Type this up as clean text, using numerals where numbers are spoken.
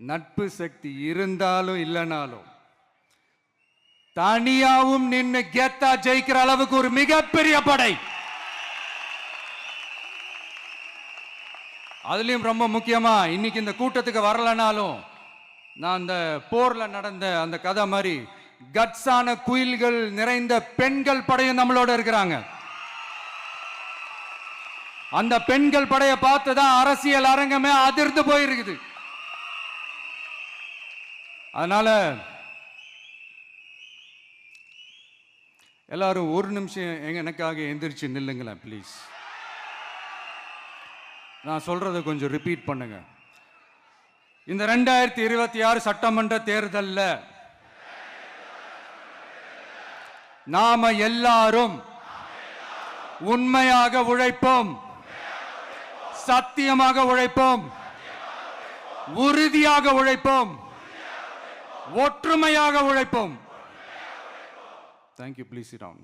நட்பு சக்தி இருந்தாலும் இல்லைனாலும் தனியாவும் நின்று கெத்தா ஜெயிக்கிற அளவுக்கு ஒரு மிகப்பெரிய படை. அதுலயும் ரொம்ப முக்கியமா இன்னைக்கு இந்த கூட்டத்துக்கு வரலனாலும் நான் அந்த போர்ல நடந்த அந்த கதை மாதிரி கட்ஸான குயில்கள் நிறைந்த பெண்கள் படையும் நம்மளோட இருக்கிறாங்க. அந்த பெண்கள் படையை பார்த்துதான் அரசியல் அரங்கமே அதிர்ந்து போயிருக்குது. அதனால எல்லாரும் ஒரு நிமிஷம் எனக்காக எந்திரிச்சு நில்லுங்களேன் ப்ளீஸ். நான் சொல்றதை கொஞ்சம் ரிப்பீட் பண்ணுங்க. இந்த 2026 சட்டமன்ற தேர்தல்ல நாம எல்லாரும் உண்மையாக உழைப்போம், சத்தியமாக உழைப்போம், உறுதியாக உழைப்போம், ஒற்றுமையாக உழைப்போம். Thank you. Please sit down.